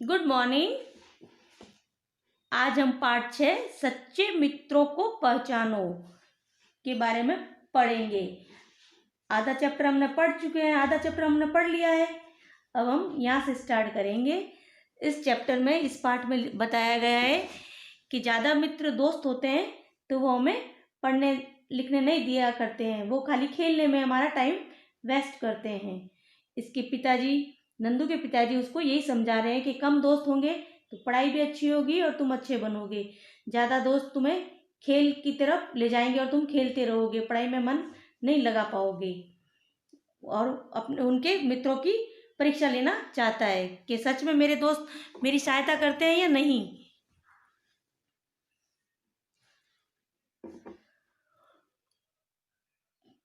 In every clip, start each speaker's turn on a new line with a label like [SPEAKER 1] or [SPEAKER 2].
[SPEAKER 1] Good morning. आज हम पाठ 6 सच्चे मित्रों को पहचानो के बारे में पढ़ेंगे। आधा चैप्टर हमने पढ़ चुके हैं, आधा चैप्टर हमने पढ़ लिया है। अब हम यहाँ से स्टार्ट करेंगे। इस चैप्टर में, इस पाठ में बताया गया है कि ज़्यादा मित्र दोस्त होते हैं तो वो हमें पढ़ने लिखने नहीं दिया करते हैं, वो खाली खेलने में हमारा टाइम वेस्ट करते हैं। इसके पिताजी, नंदू के पिताजी उसको यही समझा रहे हैं कि कम दोस्त होंगे तो पढ़ाई भी अच्छी होगी और तुम अच्छे बनोगे। ज़्यादा दोस्त तुम्हें खेल की तरफ ले जाएंगे और तुम खेलते रहोगे, पढ़ाई में मन नहीं लगा पाओगे। और अपने उनके मित्रों की परीक्षा लेना चाहता है कि सच में मेरे दोस्त मेरी सहायता करते हैं या नहीं।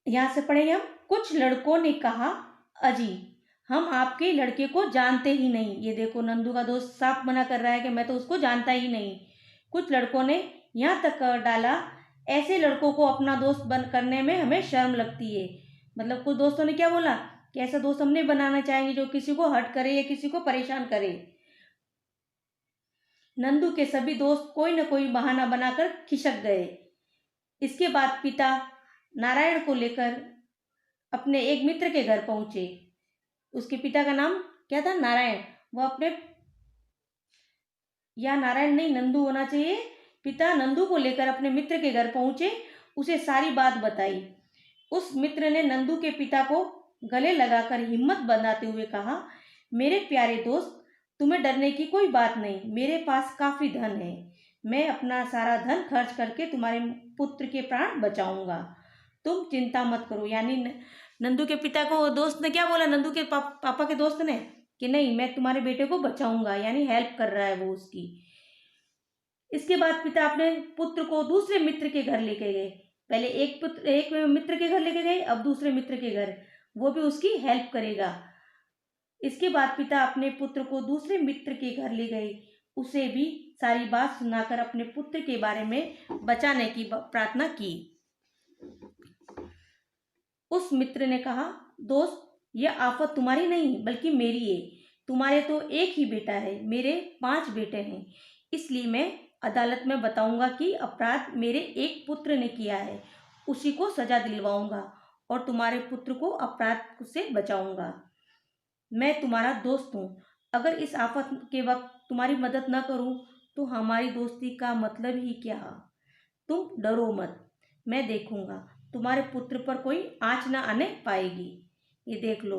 [SPEAKER 1] यहाँ से पढ़ेंगे हम। कुछ लड़कों ने कहा, अजी हम आपके लड़के को जानते ही नहीं। ये देखो, नंदू का दोस्त साफ मना कर रहा है कि मैं तो उसको जानता ही नहीं। कुछ लड़कों ने यहाँ तक कर डाला, ऐसे लड़कों को अपना दोस्त बन करने में हमें शर्म लगती है। मतलब कुछ दोस्तों ने क्या बोला कि ऐसा दोस्त हम नहीं बनाना चाहेंगे जो किसी को हर्ट करे या किसी को परेशान करे। नंदू के सभी दोस्त कोई न कोई बहाना बनाकर खिसक गए। इसके बाद पिता नारायण को लेकर अपने एक मित्र के घर पहुंचे। उसके पिता का नाम क्या था? नारायण। वो अपने, या नारायण नहीं, नंदू होना चाहिए। पिता नंदू को लेकर अपने मित्र के घर पहुंचे, उसे सारी बात बताई। उस मित्र ने नंदू के पिता को गले लगाकर हिम्मत बंधाते हुए कहा, मेरे प्यारे दोस्त, तुम्हें डरने की कोई बात नहीं, मेरे पास काफी धन है। मैं अपना सारा धन खर्च करके तुम्हारे पुत्र के प्राण बचाऊंगा, तुम चिंता मत करो। यानी नंदू के पिता को दोस्त ने क्या बोला, नंदू के पापा के दोस्त ने, कि नहीं मैं तुम्हारे बेटे को बचाऊंगा, यानी हेल्प कर रहा है वो उसकी। इसके बाद पिता अपने पुत्र को दूसरे मित्र के घर लेके गए। पहले एक मित्र के घर लेके गए, अब दूसरे मित्र के घर, वो भी उसकी हेल्प करेगा। इसके बाद पिता अपने पुत्र को दूसरे मित्र के घर ले गए, उसे भी सारी बात सुनाकर अपने पुत्र के बारे में बचाने की प्रार्थना की। उस मित्र ने कहा, दोस्त यह आफत तुम्हारी नहीं बल्कि मेरी है। तुम्हारे तो एक ही बेटा है, मेरे 5 बेटे हैं, इसलिए मैं अदालत में बताऊंगा कि अपराध मेरे एक पुत्र ने किया है, उसी को सजा दिलवाऊंगा और तुम्हारे पुत्र को अपराध से बचाऊंगा। मैं तुम्हारा दोस्त हूँ, अगर इस आफत के वक्त तुम्हारी मदद न करूँ तो हमारी दोस्ती का मतलब ही क्या। तुम डरो मत, मैं देखूंगा तुम्हारे पुत्र पर कोई आँच न आने पाएगी। ये देख लो,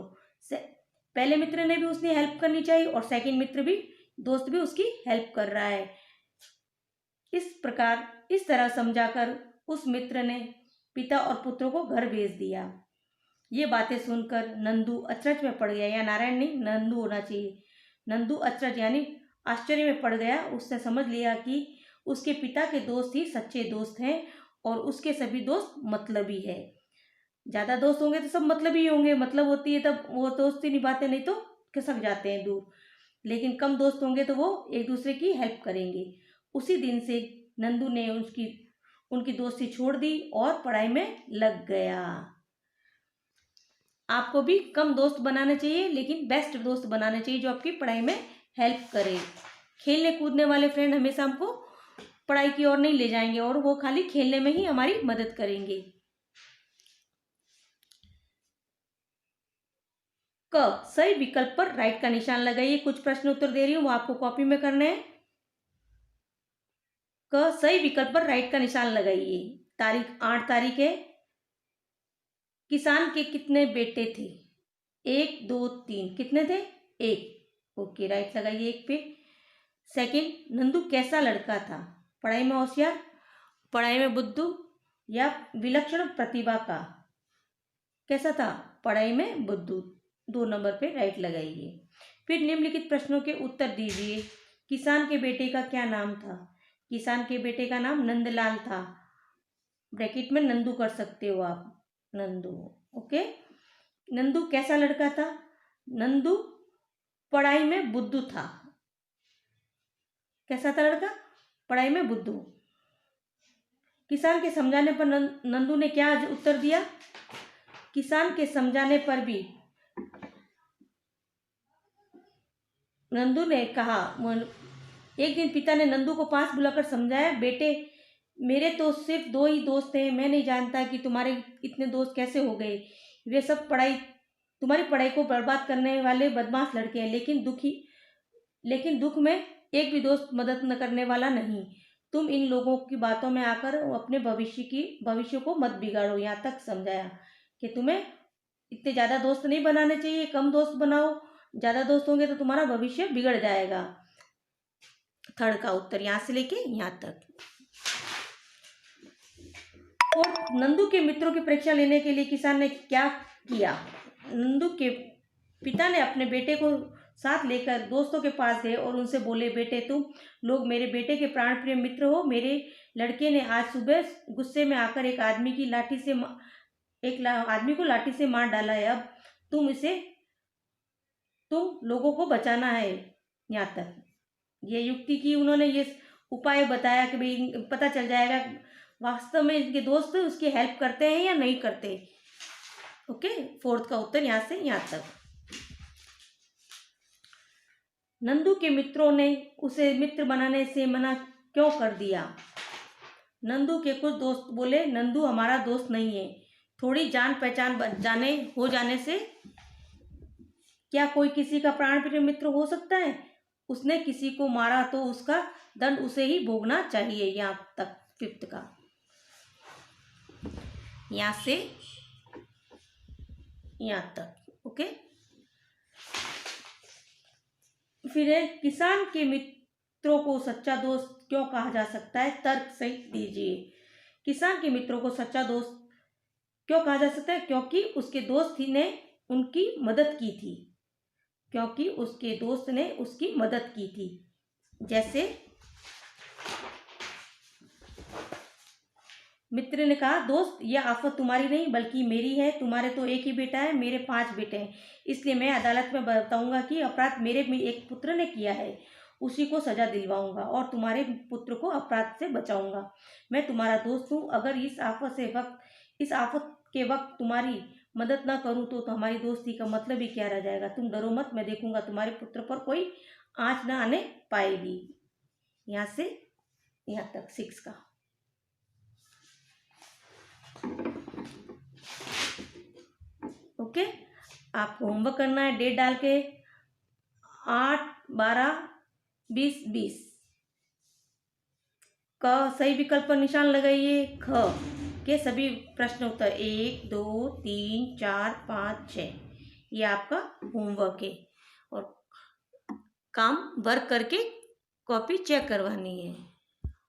[SPEAKER 1] पहले मित्र ने भी उसने हेल्प करनी चाहिए और सेकंड मित्र भी, दोस्त भी उसकी हेल्प कर रहा है। इस प्रकार, इस तरह समझाकर उस मित्र ने पिता और पुत्र को घर भेज दिया। ये बातें सुनकर नंदू अचरज में पड़ गया, या नारायण नहीं, नंदू होना चाहिए। नंदू अचरज यानी आश्चर्य में पड़ गया। उसने समझ लिया कि उसके पिता के दोस्त ही सच्चे दोस्त हैं और उसके सभी दोस्त मतलबी है। ज़्यादा दोस्त होंगे तो सब मतलबी होंगे, मतलब होती है तब वो दोस्ती निभाते, नहीं तो खिसक जाते हैं दूर। लेकिन कम दोस्त होंगे तो वो एक दूसरे की हेल्प करेंगे। उसी दिन से नंदू ने उनकी दोस्ती छोड़ दी और पढ़ाई में लग गया। आपको भी कम दोस्त बनाने चाहिए, लेकिन बेस्ट दोस्त बनाने चाहिए जो आपकी पढ़ाई में हेल्प करे। खेलने कूदने वाले फ्रेंड हमेशा हमको पढ़ाई की ओर नहीं ले जाएंगे और वो खाली खेलने में ही हमारी मदद करेंगे। क, सही विकल्प पर राइट का निशान लगाइए। कुछ प्रश्न उत्तर दे रही हूँ, वो आपको कॉपी में करने हैं। क, सही विकल्प पर राइट का निशान लगाइए। तारीख 8 तारीख है। किसान के कितने बेटे थे? 1 2 3। कितने थे? 1। ओके, राइट लगाइए 1 पे। सेकंड, नंदू कैसा लड़का था? पढ़ाई में होशियार, पढ़ाई में बुद्धू या विलक्षण प्रतिभा का? कैसा था? पढ़ाई में बुद्धू। 2 नंबर पे राइट लगाइए। फिर निम्नलिखित प्रश्नों के उत्तर दीजिए। किसान के बेटे का क्या नाम था? किसान के बेटे का नाम नंदलाल था। ब्रैकेट में नंदू कर सकते हो आप, नंदू। ओके। नंदू कैसा लड़का था? नंदू पढ़ाई में बुद्धू था। कैसा था लड़का? पढ़ाई में बुद्धू। किसान के समझाने पर नंदू ने क्या उत्तर दिया? किसान के समझाने पर भी नंदू ने कहा। एक दिन पिता ने नंदू को पास बुलाकर समझाया, बेटे मेरे तो सिर्फ 2 ही दोस्त हैं, मैं नहीं जानता कि तुम्हारे इतने दोस्त कैसे हो गए। वे सब तुम्हारी पढ़ाई को बर्बाद करने वाले बदमाश लड़के हैं, लेकिन दुख में एक भी दोस्त मदद न करने वाला नहीं। तुम इन लोगों की बातों में आकर अपने भविष्य को मत बिगाड़ो। यहाँ तक समझाया कि तुम्हें इतने ज़्यादा दोस्त नहीं बनाने चाहिए, कम दोस्त बनाओ। ज़्यादा दोस्त होंगे तो तुम्हारा भविष्य बिगड़ जाएगा। थर्ड का उत्तर यहाँ से लेके यहाँ तक। और नंदू के मित्रों की परीक्षा लेने के लिए किसान ने क्या किया? नंदू के पिता ने अपने बेटे को साथ लेकर दोस्तों के पास गए और उनसे बोले, बेटे तुम लोग मेरे बेटे के प्राण प्रिय मित्र हो। मेरे लड़के ने आज सुबह गुस्से में आकर एक आदमी को लाठी से मार डाला है। अब तुम लोगों को बचाना है। यहाँ तक ये युक्ति की उन्होंने, ये उपाय बताया कि भाई पता चल जाएगा वास्तव में इनके दोस्त उसकी हेल्प करते हैं या नहीं करते। ओके, फोर्थ का उत्तर यहाँ से यहाँ तक। नंदू के मित्रों ने उसे मित्र बनाने से मना क्यों कर दिया? नंदू के कुछ दोस्त बोले, नंदू हमारा दोस्त नहीं है। थोड़ी जान पहचान हो जाने से क्या कोई किसी का प्राण प्रिय मित्र हो सकता है? उसने किसी को मारा तो उसका दंड उसे ही भोगना चाहिए। यहाँ तक फिफ्थ का, यहाँ से यहाँ तक। ओके, फिर है, किसान के मित्रों को सच्चा दोस्त क्यों कहा जा सकता है? तर्क सहित दीजिए। किसान के मित्रों को सच्चा दोस्त क्यों कहा जा सकता है? क्योंकि उसके दोस्त ही ने उनकी मदद की थी। क्योंकि उसके दोस्त ने उसकी मदद की थी। जैसे मित्र ने कहा, दोस्त यह आफत तुम्हारी नहीं बल्कि मेरी है। तुम्हारे तो एक ही बेटा है, मेरे 5 बेटे हैं। इसलिए मैं अदालत में बताऊंगा कि अपराध मेरे एक पुत्र ने किया है, उसी को सजा दिलवाऊंगा और तुम्हारे पुत्र को अपराध से बचाऊंगा। मैं तुम्हारा दोस्त हूँ। अगर इस आफत के वक्त तुम्हारी मदद ना करूँ तो हमारी दोस्ती का मतलब ही क्या रह जाएगा। तुम डरो मत, मैं देखूंगा तुम्हारे पुत्र पर कोई आँच ना आने पाएगी। यहाँ से यहाँ तक 6 का। ओके, आपको होमवर्क करना है। डेट डाल के 8, 12, 20, 20 का सही विकल्प पर निशान लगाइए। ख के सभी प्रश्न उत्तर 1, 2, 3, 4, 5, 6 ये आपका होमवर्क है और काम वर्क करके कॉपी चेक करवानी है।